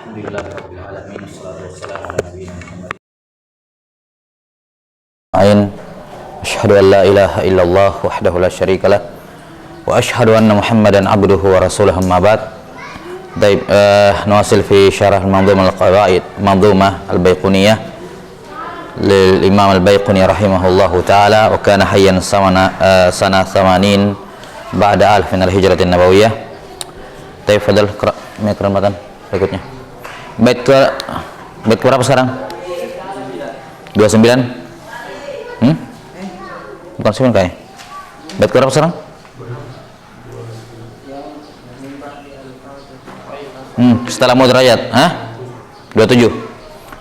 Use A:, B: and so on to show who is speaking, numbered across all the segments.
A: Alhamdulillahirabbil alamin wassalatu wassalamu ala nabiyina Muhammad. Asyhadu an la ilaha illallah wahdahu la syarikalah wa asyhadu anna Muhammadan abduhu wa rasuluhu amma ba'd. Baik, nuwasil fi syarah al-manzumah al-qawaid manzumah al-baiquniyah lil Imam al-Baiquni rahimahullahu taala wa kana hayyan sana 80 ba'da alf min al-hijratin nabawiyah. Baik, fadal mikrofon berikutnya. Bait berapa sekarang? 29? Bukan 9 kayaknya. Bait berapa sekarang? Setelah mudrajat, 27.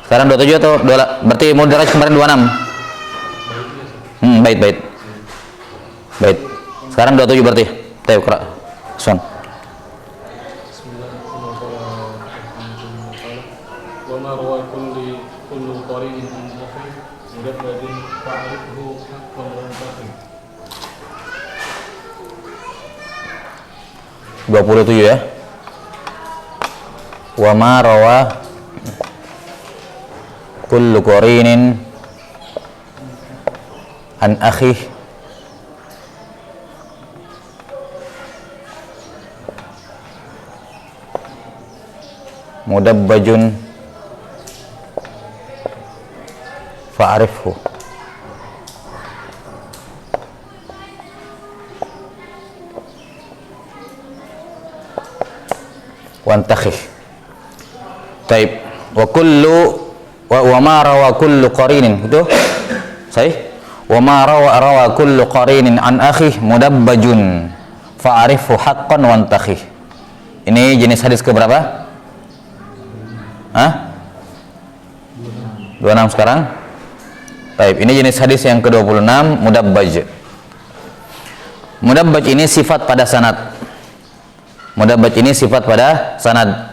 A: Sekarang 27 atau berarti mudrajat kemarin 26. Bait. Sekarang 27 berarti. Tayo qira. Son. Dua puluh tujuh ya. Wa ma rawa kullu qarinin an akhi mudabbajun fa'arifhu. Wantakhih. Taib. Wa ma rawa kullu qarinin. Itu? Sahih? Wa ma rawa kullu qarinin an akhi mudabbajun fa'arifhu haqqan wantakhih. Ini jenis hadis ke berapa? 26 sekarang. Taib. Ini jenis hadis yang ke-26, mudabbaj. Mudabbaj ini sifat pada sanad. Mudabbaj ini sifat pada sanad.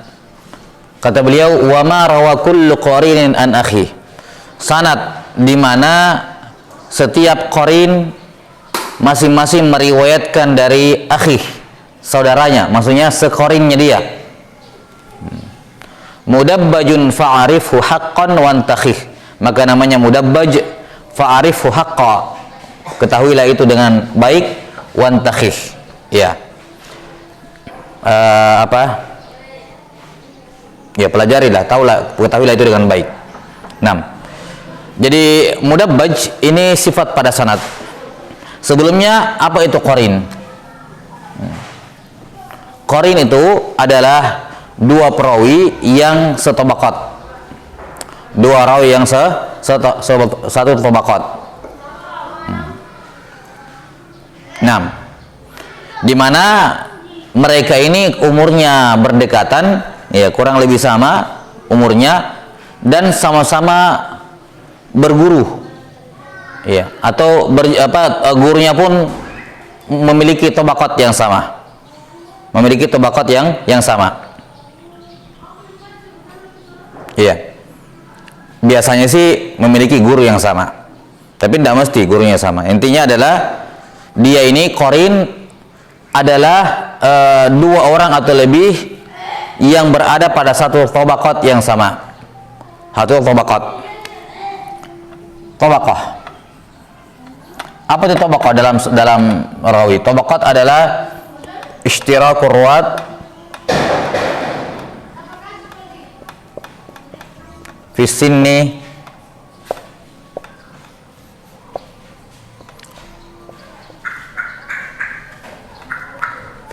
A: Kata beliau, wa ma rawa kullu qarinin an akhi. Sanad di mana setiap qarin masing-masing meriwayatkan dari akhi, saudaranya, maksudnya seqarinnya dia. Mudabbajun fa'arifhu haqqan wantakhih. Maka namanya mudabbaj, fa'arifhu haqqa. Ketahuilah itu dengan baik, wantakhih. Ya. Ya pelajarilah, ketahuilah itu dengan baik. 6. Jadi mudabbaj ini sifat pada sanad. Sebelumnya apa itu qarin? Qarin itu adalah dua perawi yang setabaqat. Dua rawi yang satu tabaqat. 6. Di mana mereka ini umurnya berdekatan, ya kurang lebih sama umurnya, dan sama-sama berguru, ya, atau gurunya pun memiliki tabaqat yang sama, iya. Biasanya sih memiliki guru yang sama, tapi tidak mesti gurunya sama. Intinya adalah dia ini qarin adalah dua orang atau lebih yang berada pada satu tabaqat yang sama. Satu tabaqah. Apa itu tabaqah dalam rawi? Tabaqat adalah ishtirakur ruwat fi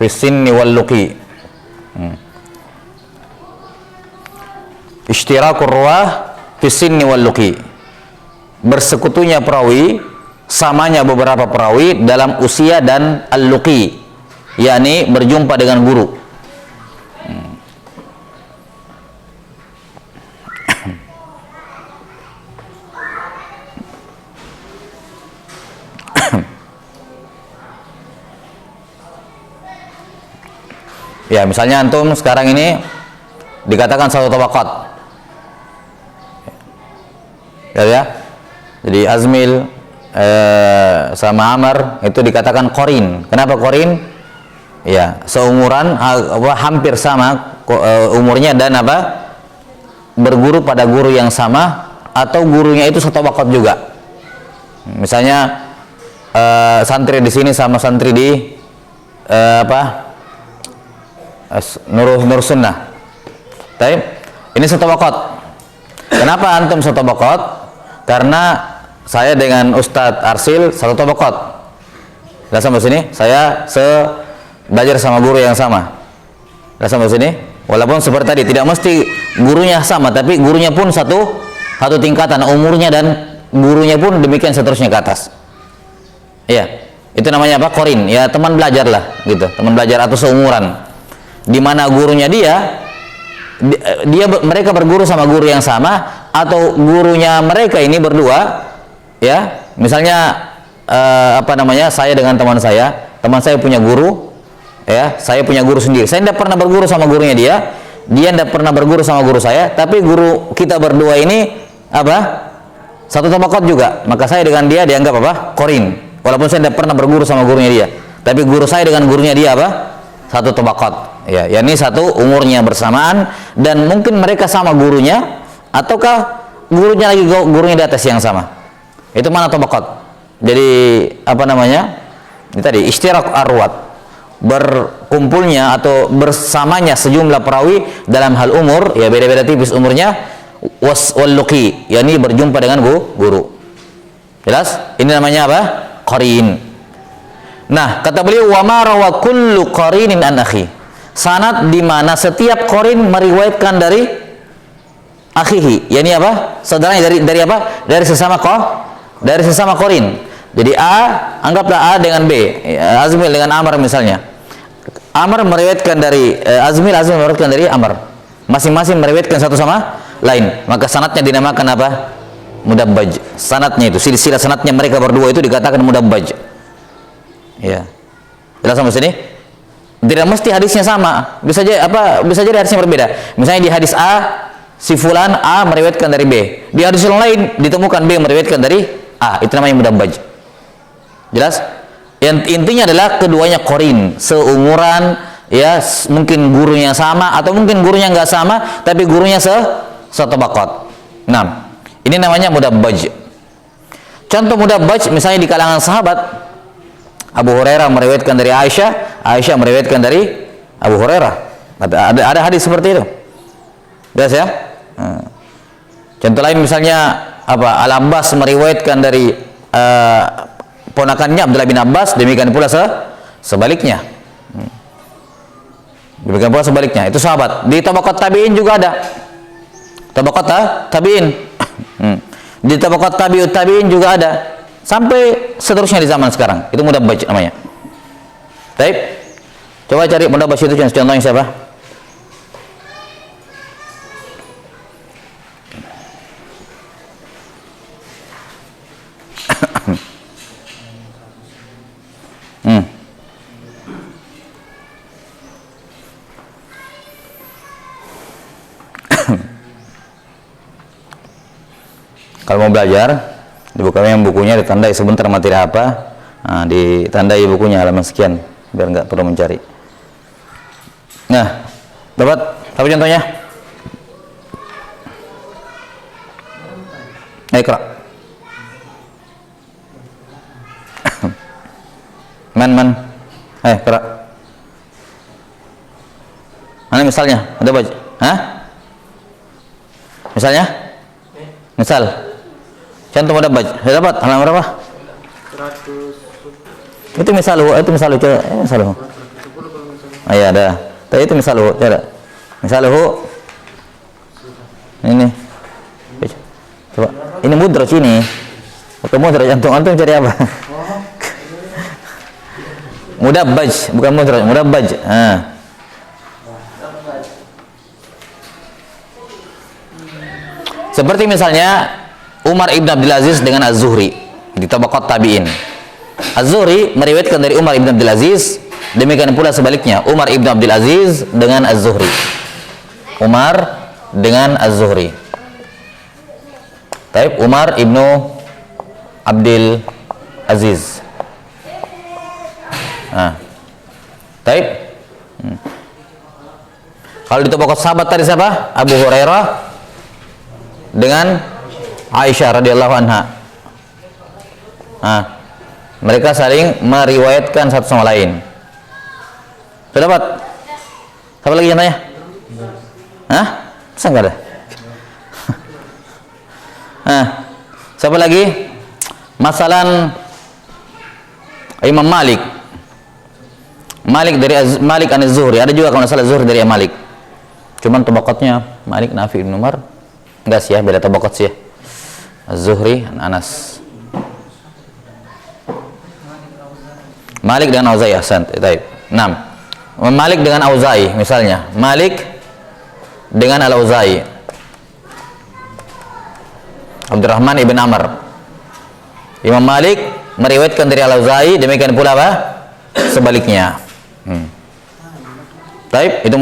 A: sinni wal luqi. Ishtirakur ruwah fi sinni wal luqi. Bersekutunya perawi, samanya beberapa perawi dalam usia dan al-luqi, yakni berjumpa dengan guru. Ya, misalnya antum sekarang ini dikatakan satu tabaqat. Ya. Jadi Azmil sama Amr itu dikatakan qarin. Kenapa qarin? Ya, seumuran, hampir sama umurnya dan berguru pada guru yang sama atau gurunya itu satu tabaqat juga. Misalnya santri di sini sama santri di Nur Sunnah. Baik, ini satu tabaqat. Kenapa antum satu tabaqat? Karena saya dengan Ustadz Arsil satu tabaqat. Lihat sampai sini, saya belajar sama guru yang sama. Lihat sampai sini, walaupun seperti tadi tidak mesti gurunya sama, tapi gurunya pun satu tingkatan umurnya dan gurunya pun demikian seterusnya ke atas. Iya, itu namanya apa? Qorin. Ya teman belajar lah, gitu. Teman belajar atau seumuran. Di mana gurunya mereka berguru sama guru yang sama, atau gurunya mereka ini berdua, ya. Misalnya saya dengan teman saya punya guru, ya. Saya punya guru sendiri. Saya tidak pernah berguru sama gurunya dia tidak pernah berguru sama guru saya, tapi guru kita berdua ini satu tabaqat juga. Maka saya dengan dia dianggap qorin. Walaupun saya tidak pernah berguru sama gurunya dia, tapi guru saya dengan gurunya dia satu tabaqat. Ya, yakni satu umurnya bersamaan, dan mungkin mereka sama gurunya, ataukah gurunya di atas yang sama. Itu mana tabaqat. Jadi ini tadi istirak arwat, berkumpulnya atau bersamanya sejumlah perawi dalam hal umur, ya beda-beda tipis umurnya, waswaluqi, yakni berjumpa dengan guru. Jelas? Ini namanya qarin. Nah, kata beliau, wa ma rawa kullu qarinin an akhi. Sanad di mana setiap qarin meriwayatkan dari akhihi. Yani saudaranya dari Dari sesama qarin. Jadi anggaplah A dengan B, Azmil dengan Amr misalnya. Amr meriwayatkan dari Azmil meriwayatkan dari Amr. Masing-masing meriwayatkan satu sama lain. Maka sanadnya dinamakan mudabbaj. Sanadnya itu, silsilah sanadnya mereka berdua itu dikatakan mudabbaj. Ya. Jelas sampai sini? Tidak mesti hadisnya sama. Bisa jadi hadisnya berbeda. Misalnya di hadis A, si fulan A meriwayatkan dari B. Di hadis yang lain ditemukan B meriwayatkan dari A. Itu namanya mudabbaj. Jelas? Yang intinya adalah keduanya qarin, seumuran, ya, mungkin gurunya sama atau mungkin gurunya nggak sama, tapi gurunya setabaqat. Nah, ini namanya mudabbaj. Contoh mudabbaj misalnya di kalangan sahabat, Abu Hurairah meriwayatkan dari Aisyah, Aisyah meriwayatkan dari Abu Hurairah. Ada hadis seperti itu. Jelas ya? Contoh lain misalnya Al-Abbas meriwayatkan dari ponakannya Abdullah bin Abbas, demikian pula sebaliknya. Demikian pula sebaliknya. Itu sahabat. Di tabaqat tabi'in juga ada. Tabaqat tabi'in. Di tabaqat tabi'ut tabi'in juga ada, sampai seterusnya di zaman sekarang. Itu mudabbaj namanya. Baik, coba cari mudabbaj itu contohnya siapa? Kalau mau belajar, dibuka yang bukunya, ditandai sebentar materi apa, ditandai bukunya halaman sekian, biar nggak perlu mencari. Nah, dapat apa contohnya? Iqra. Man. Iqra. Mana misalnya? Ada baca? Misalnya? Misal. Contoh mudabbaj. Saya dapat halaman berapa? 100. Itu misal misaluhu. Iya ada. Tadi itu misaluhu, ada. Misaluhu. Ini. Coba. Ini mudraj ini. Bukan mudraj, antum cari apa? Mudabbaj, bukan mudraj, mudabbaj. Seperti misalnya Umar ibn Abdul Aziz dengan Az-Zuhri di tabaqat tabi'in. Az-Zuhri meriwayatkan dari Umar ibn Abdul Aziz, demikian pula sebaliknya Umar ibn Abdul Aziz dengan Az-Zuhri. Umar dengan Az-Zuhri. Taib Umar ibnu Abdul Aziz. Taib. Kalau di tabaqat sahabat tadi siapa? Abu Hurairah, dengan Aisyah radhiyallahu anha. Mereka saling meriwayatkan satu sama lain. Sudah dapat? Siapa lagi yang tanya? Masa enggak ada? Siapa lagi? Masalan Imam Malik. Malik an Zuhri. Ada juga kalau nggak salah Zuhri dari Malik. Cuman tabaqatnya Malik, Nafi, Ibn Umar enggak sih ya, beda tabaqat sih ya. Az-Zuhri, Anas. Malik dengan Auza'i, ahsan. Baik. 6. Malik dengan Auza'i misalnya. Malik dengan Al-Auza'i. Abdurrahman ibn Amr. Imam Malik meriwayatkan dari Al-Auza'i, demikian pula apa? Sebaliknya. Baik, itu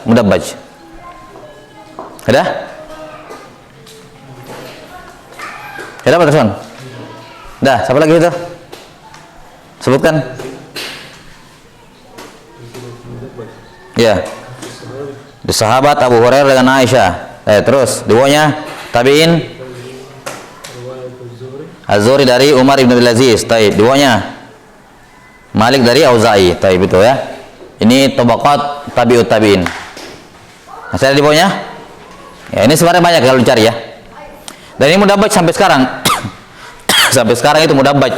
A: mudabbaj. Ada? Ada apa teman? Dah, siapa lagi itu? Sebutkan. Ya. Di sahabat Abu Hurairah dengan Aisyah. Terus, duanya tabi'in Az-Zuhri dari Umar ibn Abdul Aziz. Taib, duanya Malik dari Auza'i. Taib itu ya. Ini tabaqat tabi'ut tabi'in. Masih ada di bawahnya? Ya, ini sebenarnya banyak kalau dicari ya. Dan ini mudabbaj sampai sekarang. Sampai sekarang itu mudabbaj.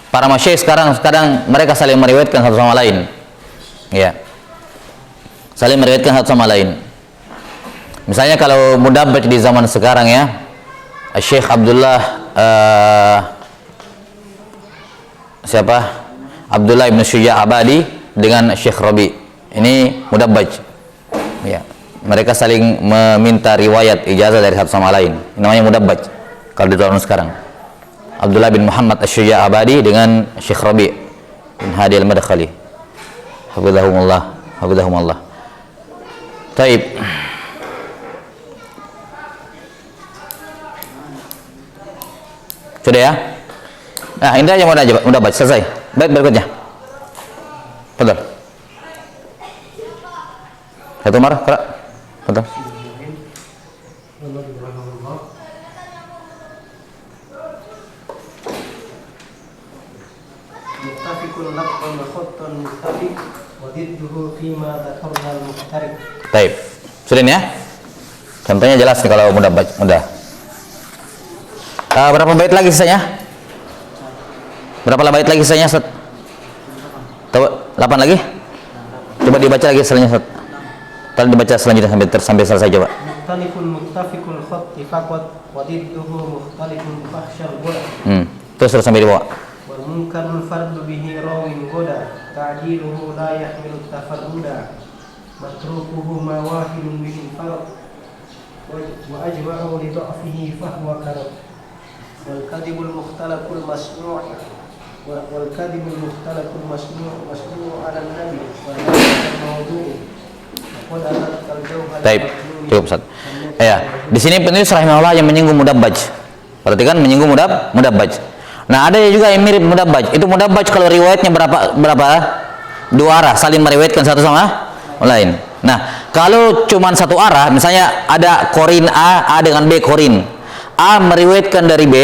A: Para masyayikh sekarang kadang mereka saling meriwayatkan satu sama lain. Ya. Saling meriwayatkan satu sama lain. Misalnya kalau mudabbaj di zaman sekarang ya, Syekh Abdullah Abdullah ibn Syuja' Abadi dengan Syekh Rabi. Ini mudabbaj. Ya. Mereka saling meminta riwayat ijazah dari satu sama lain. Ini namanya mudabbaj kalau di tahun sekarang. Abdullah bin Muhammad Asy-Syuja' Abadi dengan Syekh Rabi bin Hadi Al-Madkhali. Hafizahumullah. Taib. Sudah ya? Nah, ini aja mudabbaj selesai. Baik, berikutnya. Betul. Satu Umar, Kak. Betul. Baik. Sudah ini ya? Contohnya jelas nih kalau mudah. Berapa bait lagi sisanya? Berapa bait lagi sisanya? 8 lagi? Coba dibaca lagi selanjutnya. Tolong dibaca selanjutnya sampai selesai coba. Mukhtalifun khatti faqat wa didduhu mukhtalifun fakhshal goda. Terus sampai di bawah. Wal munkarul fardu bihi rawin goda ta'diluhu la yahmilu tafarruda matrukuhu ma wahidun bihi farq wa ajma'u li dha'fihi fa huwa karab wal kadhibul mukhtalaful masnu' wal kadhibul mukhtalaful masnu' ala nabi wa mawdu'. Baik, cukup Ustaz. Ya, di sini penulis rahimahullah yang menyinggung mudabbaj. Perhatikan menyinggung mudabbaj. Nah, ada juga yang mirip mudabbaj. Itu mudabbaj kalau riwayatnya berapa? Dua arah, saling meriwayatkan satu sama lain. Nah, kalau cuma satu arah, misalnya ada korin A dengan B korin. A meriwayatkan dari B,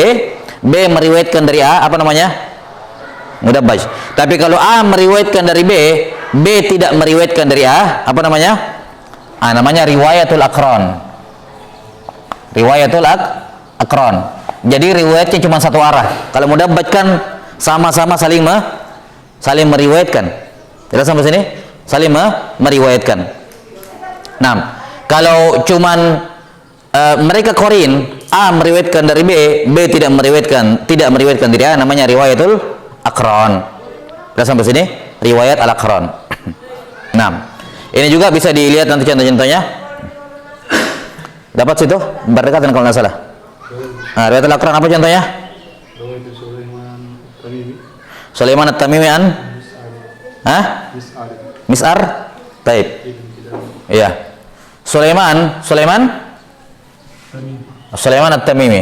A: B meriwayatkan dari A, apa namanya? Mudabbaj. Tapi kalau A meriwayatkan dari B, B tidak meriwayatkan dari A, apa namanya? Namanya riwayatul akron. Riwayatul akron. Jadi riwayatnya cuma satu arah. Kalau mudabbaj kan sama-sama saling meriwayatkan. Jelas sampai sini? Saling meriwayatkan. Nah, kalau cuman mereka korin, A meriwayatkan dari B, B tidak meriwayatkan dari A, namanya riwayatul akron. Jelas sampai sini? Riwayat al-akron. Nah, ini juga bisa dilihat nanti contoh-contohnya. Dapat situ berdekatan kalau nggak salah. Nah, riwayat al-akron apa contohnya? Sulaiman at-Tamimi an? Mis'ar? Taib. Iya. Sulaiman at-Tamimi.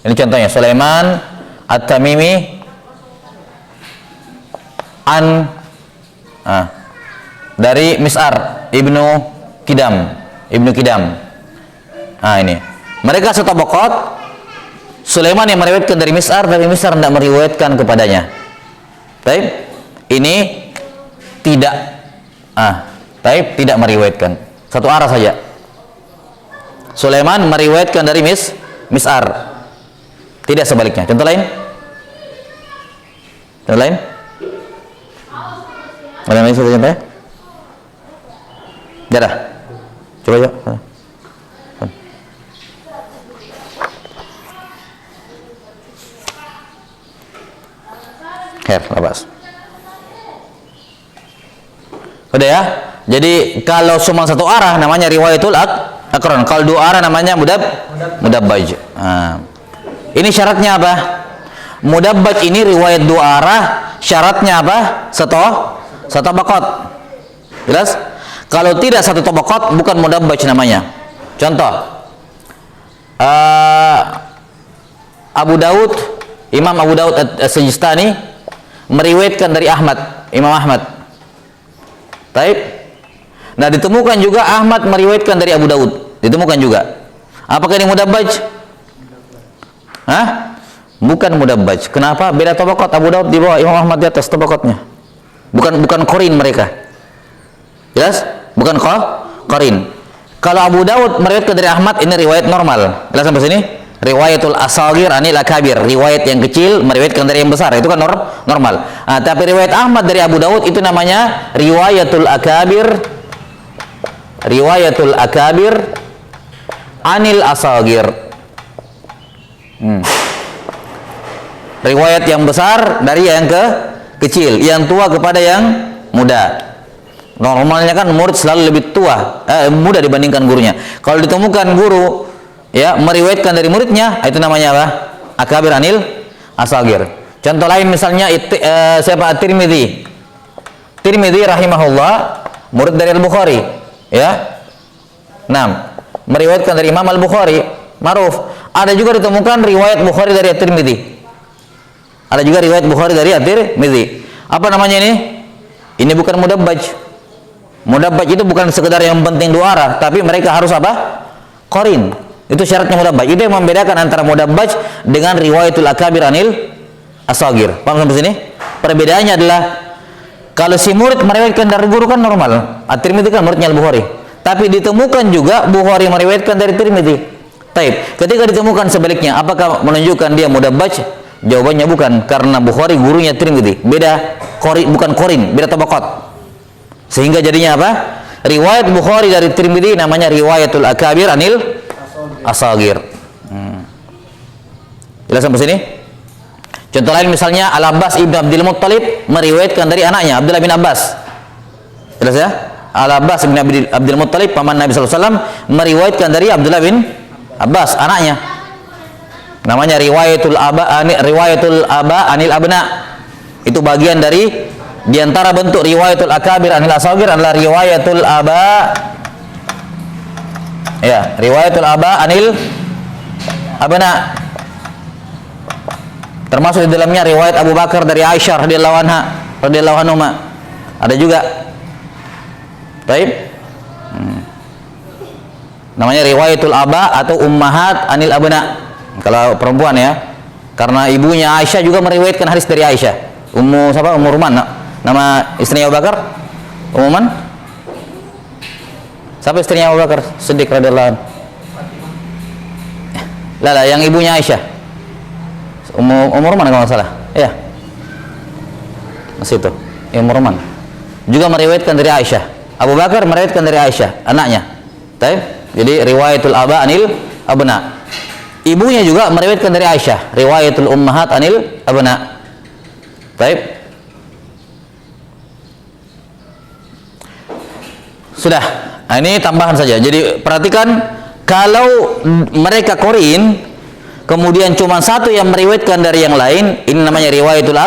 A: Ini contohnya Sulaiman at-Tamimi an dari Mis'ar ibnu Kidam. Nah, ini Mereka setabaqat. Sulaiman yang meriwayatkan dari Mis'ar, tapi Mis'ar tidak meriwayatkan kepadanya. Baik, ini tidak tidak meriwayatkan, satu arah saja. Sulaiman meriwayatkan dari Mis'ar, tidak sebaliknya. Contoh lain? Contoh lain? Ada lain sudah contohnya? Jadah. Coba yuk. Labas. Udah ya. Jadi kalau cuma satu arah namanya riwayatul akron. Kalau dua arah namanya mudabbaj. Ini syaratnya apa? Mudabbaj ini riwayat dua arah. Syaratnya apa? Satu tabaqat. Jelas? Kalau tidak satu tabaqat bukan mudabbaj namanya. Contoh. Imam Abu Daud As-Sijistani meriwayatkan dari Imam Ahmad. Baik. Nah, ditemukan juga Ahmad meriwayatkan dari Abu Daud. Ditemukan juga. Apakah ini mudabbaj? Bukan mudabbaj. Kenapa? Beda tabaqat. Abu Daud di bawah, Imam Ahmad di atas tabaqatnya. Bukan qarin mereka. Jelas? Bukan qarin. Kalau Abu Daud meriwayatkan dari Ahmad, ini riwayat normal. Jelas sampai sini? Riwayatul asagir anil akabir, riwayat yang kecil meriwayatkan dari yang besar, itu kan normal. Tapi riwayat Ahmad dari Abu Daud itu namanya riwayatul akabir anil asagir. Riwayat yang besar dari yang kecil, yang tua kepada yang muda. Normalnya kan murid selalu lebih muda dibandingkan gurunya. Kalau ditemukan guru meriwayatkan dari muridnya, itu namanya apa? Akabir anil asagir. Contoh lain misalnya siapa? Tirmidzi rahimahullah, murid dari Al-Bukhari, ya. Meriwayatkan dari Imam Al-Bukhari, ma'ruf. Ada juga ditemukan riwayat Bukhari dari At-Tirmidzi. Ada juga riwayat Bukhari dari At-Tirmidzi. Apa namanya ini? Ini bukan mudabbaj. Mudabbaj itu bukan sekedar yang penting dua arah, tapi mereka harus apa? Qarin. Itu syaratnya mudabbaj. Itu yang membedakan antara mudabbaj dengan riwayatul akabir anil asagir. Paham sampai sini? Perbedaannya adalah kalau si murid meriwayatkan dari guru kan normal. At-Tirmidzi kan muridnya Al-Bukhari. Tapi ditemukan juga Bukhari meriwayatkan dari Tirmidzi. Taib. Ketika ditemukan sebaliknya, apakah menunjukkan dia mudabbaj? Jawabannya bukan, karena Bukhari gurunya Tirmidzi. Beda bukan qarin, beda tabaqat. Sehingga jadinya apa? Riwayat Bukhari dari Tirmidzi namanya riwayatul akabir anil asagir. Jelas sampai sini? Contoh lain misalnya Al-Abbas ibn Abdul Muttalib meriwayatkan dari anaknya Abdullah bin Abbas. Jelas ya? Al-Abbas ibn Abdul Muttalib paman Nabi SAW meriwayatkan dari Abdullah bin Abbas, anaknya. Namanya riwayatul aba anil abna. Itu bagian dari diantara bentuk riwayatul akabir anil asagir adalah riwayatul aba. Ya, riwayatul aba anil abna. Termasuk di dalamnya riwayat Abu Bakar dari Aisyah radhiyallahu anha. Ada juga. Baik. Namanya riwayatul aba atau ummahat anil abna. Kalau perempuan ya. Karena ibunya Aisyah juga meriwayatkan hadis dari Aisyah. Ummu Ruman. Nama istrinya Abu Bakar? Ummu Man? Siapa istrinya Abu Bakar Siddiq radhiyallahu anhu? Yang ibunya Aisyah. Ummu Ruman kalau nggak salah. Iya. Masih itu. Ummu Ruman. Juga meriwayatkan dari Aisyah. Abu Bakar meriwayatkan dari Aisyah, anaknya. Taib? Jadi riwayatul aba anil abna. Ibunya juga meriwayatkan dari Aisyah, riwayatul ummahat anil abna. Taib? Sudah. Nah, ini tambahan saja. Jadi perhatikan, kalau mereka qarin, kemudian cuma satu yang meriwayatkan dari yang lain, ini namanya riwayatul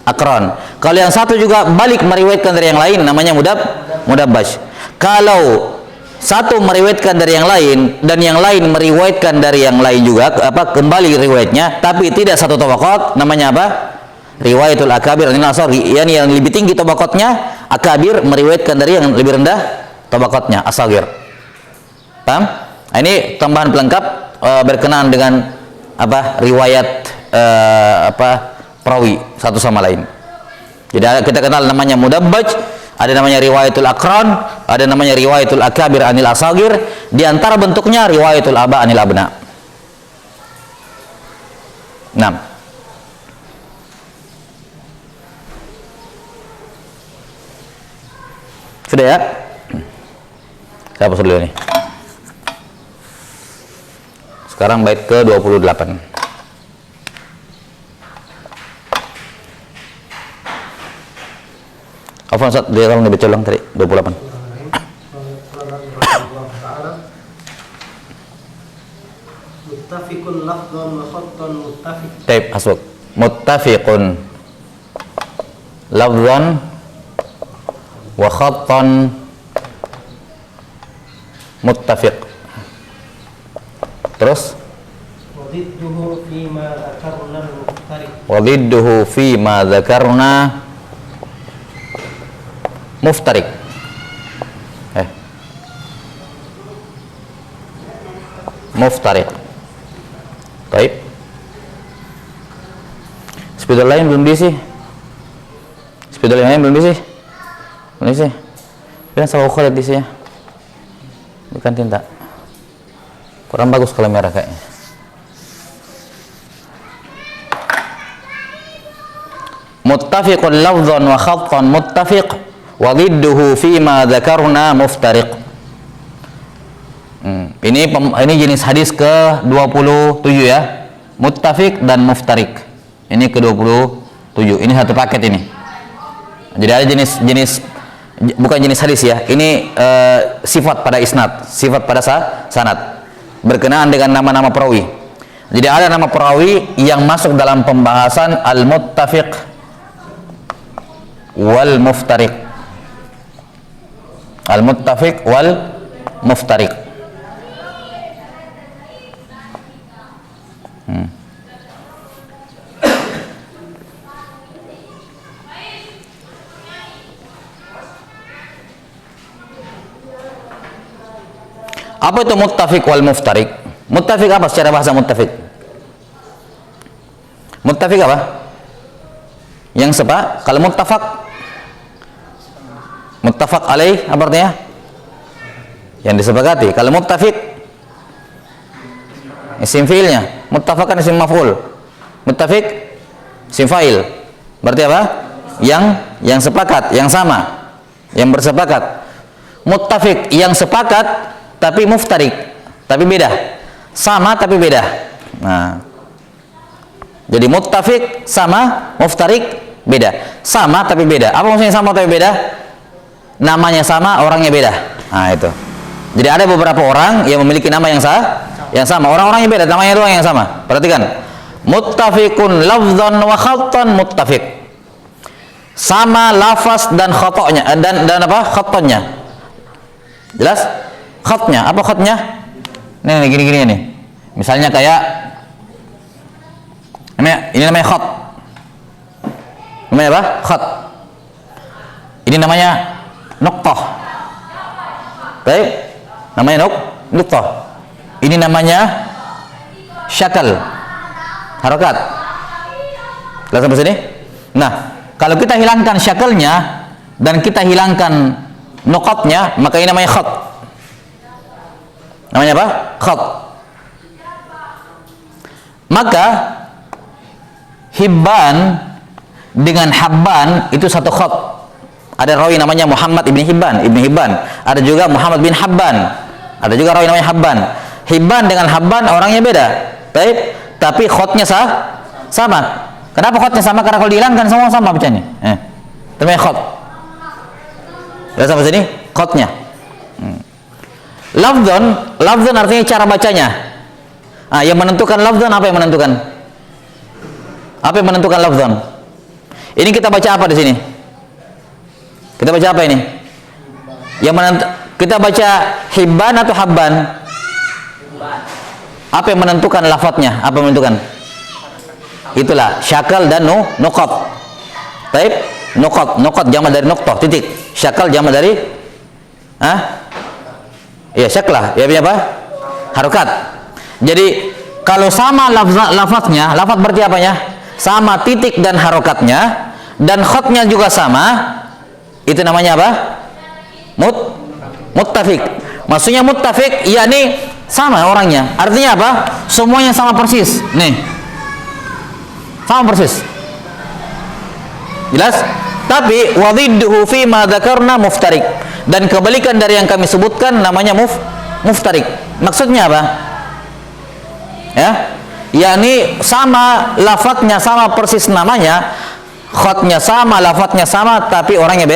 A: akron. Kalau yang satu juga balik meriwayatkan dari yang lain, namanya mudabbaj. Kalau satu meriwayatkan dari yang lain dan yang lain meriwayatkan dari yang lain juga, kembali riwayatnya, tapi tidak satu tabaqat, namanya apa? Riwayatul akabir anil asagir. Yang lebih tinggi tabaqatnya akabir meriwayatkan dari yang lebih rendah tabaqatnya asagir. Paham? Nah, ini tambahan pelengkap berkenaan dengan apa riwayat perawi satu sama lain. Jadi kita kenal namanya mudabbaj, ada namanya riwayatul aqran, ada namanya riwayatul akabir anil asagir. Di antara bentuknya riwayatul aba anil abna. 6. Sudah ya? Saya hapus dulu ini. Sekarang bait ke 28. Afwan Ustaz, dia kalau dibaca ulang tadi 28.
B: Muttafiqun lafdhan wa khattan muttafiq.
A: Baik, masuk. Muttafiqun lafdhan wa khattan muttafiq. Terus
B: Wadidduhu fima dzakarna al-muftariq.
A: wadidduhu fi ma dzakarna muftariq. Muftariq. Baik. Spidol lain belum diisi. Spidol yang lain belum diisi. Belum diisi. Bilang sama Khalid diisi ya. Bukan tinta. Kurang bagus kalau merah kayaknya. Muttafiqun lafdhan wa khattan muttafiq wa dhidduhu fi ma dzakarna muftariq. Ini jenis hadis ke-27 ya. Muttafiq dan muftariq. Ini ke-27. Ini satu paket ini. Jadi ada jenis bukan jenis hadis ya. Ini sifat pada isnad, sifat pada sanad. Berkenaan dengan nama-nama perawi. Jadi ada nama perawi yang masuk dalam pembahasan al-muttafiq wal muftariq. Al-muttafiq wal muftariq. Apa itu muttafiq wal muftariq? Muttafiq apa secara bahasa muttafiq? Muttafiq apa? Yang sepa. Kalau muttafaq alaih apa artinya? Yang disepakati. Kalau muttafiq isim fiilnya. Muttafaq kan isim maf'ul. Muttafiq isim fa'il. Berarti apa? Yang sepakat, yang sama, yang bersepakat. Muttafiq yang sepakat tapi muftariq, tapi beda. Sama tapi beda. Nah. Jadi muttafiq sama, muftariq beda. Sama tapi beda. Apa maksudnya sama tapi beda? Namanya sama, orangnya beda. Nah, itu. Jadi ada beberapa orang yang memiliki nama yang sama. Orang-orangnya beda, namanya doang yang sama. Perhatikan. Muttafiqun lafdhan wa khattan muttafiq. Sama lafaz dan khatanya dan apa? Khattannya. Jelas? Khatnya, apa khatnya? Nih gini nih. Misalnya kayak ini namanya khat. Namanya apa? Khat. Ini namanya nuqtah. Baik? Namanya nuqtah. Ini namanya syakal. Harakat. Jelas sampai sini? Nah, kalau kita hilangkan syakalnya dan kita hilangkan nuqatnya, maka ini namanya khat. Namanya apa? Khat. Maka Hibban dengan Habban itu satu khat. Ada rawi namanya Muhammad ibn Hibban. Ada juga Muhammad bin Habban. Ada juga rawi namanya Habban. Hibban dengan Habban orangnya beda. Baik, tapi khatnya sama. Kenapa khatnya sama? Karena kalau dihilangkan semua sama bacanya. Namanya khat. Lihat sampai sini khatnya. Lafdhan artinya cara bacanya. Yang menentukan lafdhan apa yang menentukan? Apa yang menentukan lafdhan? Ini kita baca apa di sini? Kita baca apa ini? Kita baca Hibban atau Habban? Apa yang menentukan lafadznya? Apa yang menentukan? Itulah syakal dan nuqat. Baik, nuqat jamak dari nuqtah, titik. Syakal jamak dari ya syaklah, ya apa? Harokat. Jadi kalau sama lafaznya, lafaz berarti apanya? Sama titik dan harokatnya, dan khotnya juga sama, itu namanya apa? Muttafiq. Maksudnya muttafiq, yakni sama orangnya. Artinya apa? Semuanya sama persis. Nih, sama persis. Jelas? Tapi wadidduhu fi ma dzakarna muftariq. Dan kebalikan dari yang kami sebutkan namanya muftariq. Maksudnya apa? Ya, yakni sama lafadznya, sama persis namanya, khotnya sama, lafadznya sama, tapi orangnya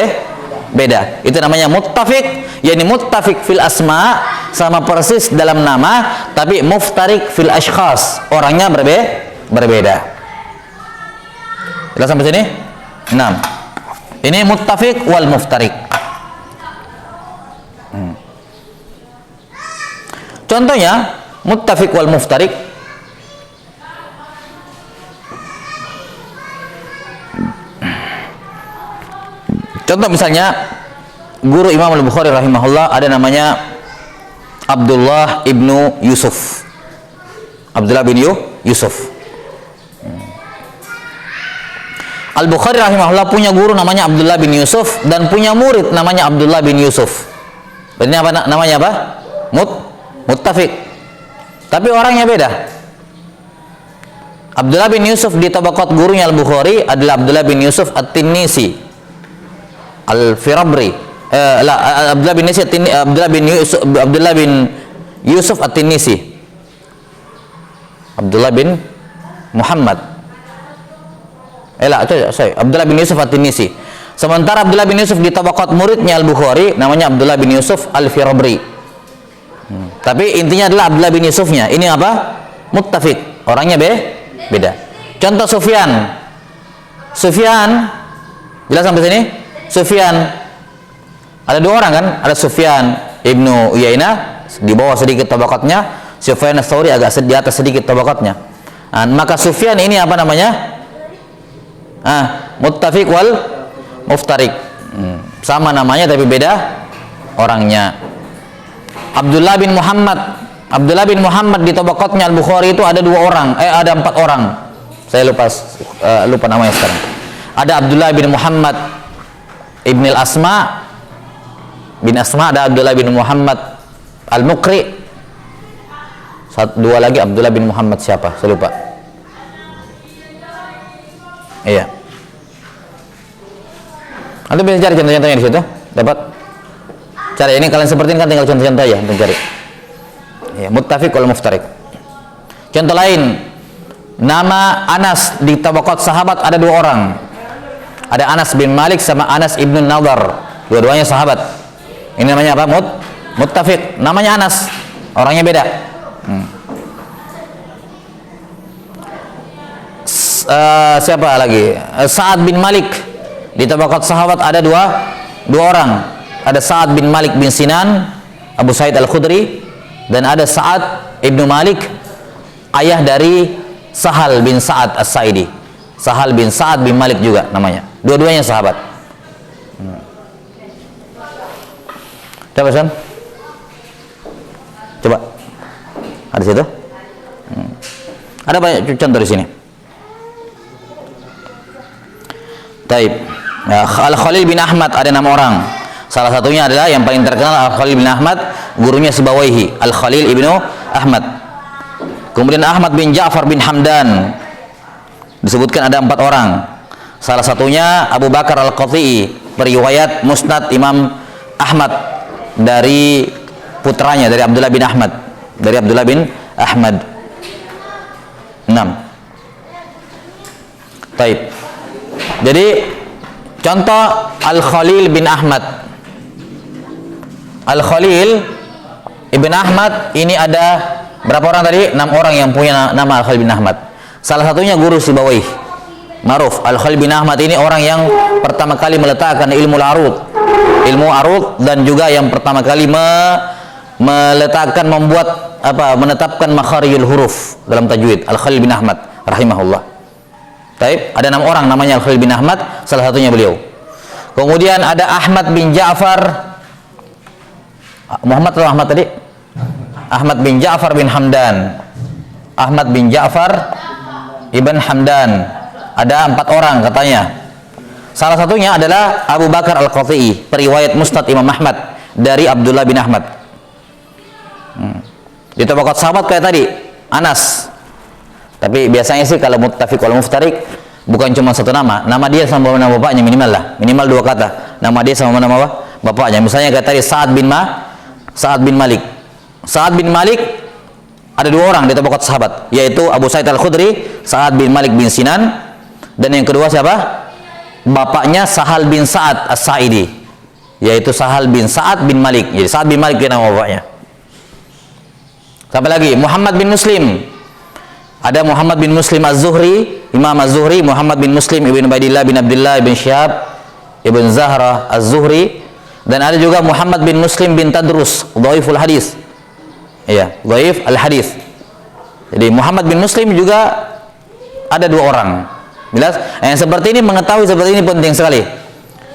A: beda. Itu namanya muttafiq, yakni muttafiq fil asma, sama persis dalam nama, tapi muftariq fil ashkhas, orangnya berbeda. Jelas sampai sini? 6. Ini muttafiq wal muftariq. Contohnya muttafiq wal muftariq. Contoh misalnya guru Imam Al-Bukhari rahimahullah ada namanya Abdullah ibnu Yusuf. Abdullah bin Yusuf. Al-Bukhari rahimahullah punya guru namanya Abdullah bin Yusuf dan punya murid namanya Abdullah bin Yusuf. Ini apa namanya apa? Muttafiq. Tapi orangnya beda. Abdullah bin Yusuf di tabaqat gurunya Al-Bukhari adalah Abdullah bin Yusuf At-Tinnisi Al-Firabri. Abdullah bin Yusuf At-Tinnisi. Abdullah bin Muhammad. Abdullah bin Yusuf At-Tinnisi. Sementara Abdullah bin Yusuf di tabaqat muridnya Al-Bukhari namanya Abdullah bin Yusuf Al-Firabri. Tapi intinya adalah Abdullah bin Yusufnya. Ini apa? Muttafiq. Orangnya beda. Contoh Sufyan. Jelas sampai sini? Sufyan. Ada dua orang kan? Ada Sufyan ibnu Uyainah di bawah sedikit tabaqatnya, Sufyan Ats-Tsauri agak di atas sedikit tabaqatnya. Maka Sufyan ini apa namanya? Muttafiq wal muftariq. Sama namanya tapi beda orangnya. Abdullah bin Muhammad di tabaqatnya Al-Bukhari itu ada ada 4 orang. Saya lupa namanya sekarang. Ada Abdullah bin Muhammad Ibn al-Asma bin Asma, ada Abdullah bin Muhammad Al-Muqri. Dua lagi Abdullah bin Muhammad siapa? Saya lupa. Iya. Anda bisa cari contoh-contohnya di situ, dapat. Cari ini kalian seperti ini kan tinggal contoh-contoh ya, untuk cari. Ya, muttafiq wal muftariq. Contoh lain, nama Anas di tabaqat sahabat ada 2 orang. Ada Anas bin Malik sama Anas ibnu Nadar, dua-duanya sahabat. Ini namanya apa? Muttafiq. Namanya Anas, orangnya beda. Siapa lagi? Sa'ad bin Malik di tabaqat sahabat ada dua orang. Ada Sa'ad bin Malik bin Sinan Abu Sa'id Al-Khudri, dan ada Sa'ad ibnu Malik, ayah dari Sahal bin Sa'ad As-Sa'idi. Sahal bin Sa'ad bin Malik juga namanya. Dua-duanya sahabat. Coba San. Coba. Ada situ? Ada banyak contoh di sini. Taib. Al-Khalil bin Ahmad ada 6 orang. Salah satunya adalah yang paling terkenal Al-Khalil bin Ahmad, gurunya Sibawaihi, Al-Khalil ibnu Ahmad. Kemudian Ahmad bin Ja'far bin Hamdan, disebutkan ada 4 orang. Salah satunya Abu Bakar Al-Qati'i, periwayat Musnad Imam Ahmad dari putranya, dari Abdullah bin Ahmad. 6. Taib. Jadi contoh Al-Khalil bin Ahmad. Al-Khalil ibn Ahmad ini ada berapa orang tadi? 6 orang yang punya nama Al-Khalil bin Ahmad. Salah satunya guru Sibawaihi, Maruf. Al-Khalil bin Ahmad ini orang yang pertama kali meletakkan ilmu arud, dan juga yang pertama kali menetapkan makharijul huruf dalam tajwid. Al-Khalil bin Ahmad rahimahullah. Taib, ada 6 orang namanya Al-Khalil bin Ahmad, salah satunya beliau. Kemudian ada Ahmad bin Ja'far, Muhammad atau Ahmad tadi? Ahmad bin Ja'far bin Hamdan. Ahmad bin Ja'far ibn Hamdan. Ada 4 orang katanya. Salah satunya adalah Abu Bakar Al-Qati'i, periwayat Musnad Imam Ahmad dari Abdullah bin Ahmad. Di tabaqat sahabat kayak tadi, Anas. Tapi biasanya sih kalau muttafiq wal muftarik bukan cuma satu nama dia sama nama bapaknya minimal 2 kata. Nama dia sama nama bapaknya. Misalnya kayak tadi Sa'ad bin Malik. Sa'ad bin Malik ada 2 orang di tabaqat sahabat, yaitu Abu Sa'id Al-Khudri, Sa'ad bin Malik bin Sinan, dan yang kedua siapa? Bapaknya Sahal bin Sa'ad As-Sa'idi, yaitu Sahal bin Sa'ad bin Malik. Jadi Sa'ad bin Malik itu nama bapaknya. Siapa lagi? Muhammad bin Muslim. Ada Muhammad bin Muslim Az-Zuhri, Imam Az-Zuhri, Muhammad bin Muslim ibn Ubaidillah bin Abdullah bin Syihab ibn Zahra Az-Zuhri, dan ada juga Muhammad bin Muslim bin Tadrus, dhaiful hadis. Iya, dhaif al-hadis. Jadi Muhammad bin Muslim juga ada 2 orang. Jelas? Yang seperti ini, mengetahui seperti ini penting sekali.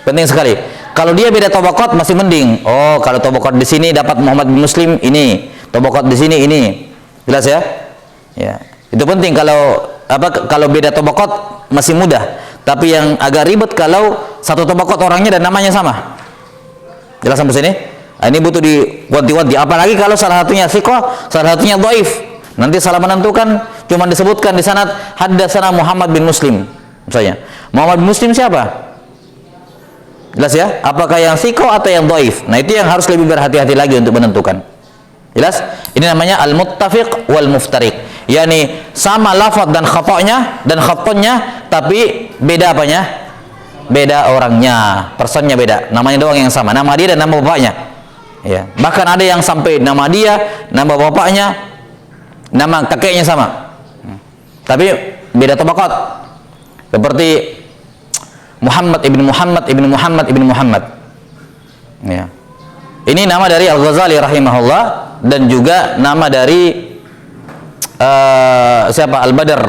A: Penting sekali. Kalau dia beda tabaqat masih mending. Oh, kalau tabaqat di sini dapat Muhammad bin Muslim ini, tabaqat di sini ini. Jelas ya? Ya. Itu penting. Kalau beda tabaqat masih mudah. Tapi yang agak ribet kalau satu tabaqat orangnya dan namanya sama. Jelas sampai sini? Nah, ini butuh diwanti-wanti. Apalagi kalau salah satunya thiqah, salah satunya dhaif. Nanti salah menentukan, cuma disebutkan di sana haddatsana Muhammad bin Muslim. Misalnya, Muhammad bin Muslim siapa? Jelas ya? Apakah yang thiqah atau yang dhaif? Nah, itu yang harus lebih berhati-hati lagi untuk menentukan. Jelas? Ini namanya al-muttafiq wal muftariq. Yani sama lafaz dan khatanya tapi beda apanya? Beda orangnya, personnya beda. Namanya doang yang sama, nama dia dan nama bapaknya. Ya, bahkan ada yang sampai nama dia, nama bapaknya, nama kakeknya sama. Tapi beda tabaqat. Seperti Muhammad ibn Muhammad ibn Muhammad ibn Muhammad. Ya. Ini nama dari Al-Ghazali rahimahullah, dan juga nama dari siapa? Al-Badr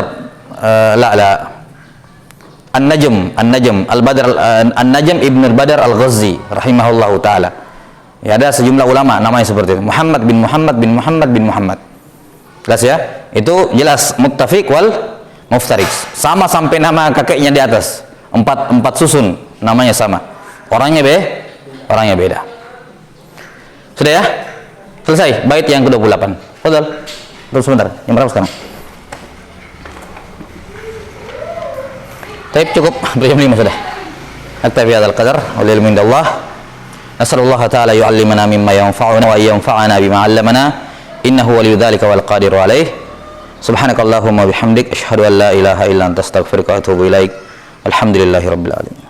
A: An-Najm Al-Badr An-Najm ibn Al-Badr Al-Ghazi rahimahullahu taala. Ya, ada sejumlah ulama namanya seperti itu. Muhammad bin Muhammad bin Muhammad bin Muhammad. Jelas ya? Itu jelas muttafiq wal muftariq. Sama sampai nama kakeknya di atas. 4 susun namanya sama. Orangnya beda. Sudah ya? Selesai bait yang ke-28. Betul. Terus sebentar. Yang berapa sekarang? Baik, cukup. Jam 5 sudah. Naktafi hadzal qadar. Wal ilmu indallah. Nasallallahu ta'ala yu'allimana mimma yanfa'una wa yanfa'ana bima 'allamana innahu waliyyu dzalika wal qadiru 'alaih. Subhanakallahumma bihamdik asyhadu an la ilaha illa anta astaghfiruka wa atubu ilaik. Alhamdulillahirabbil alamin.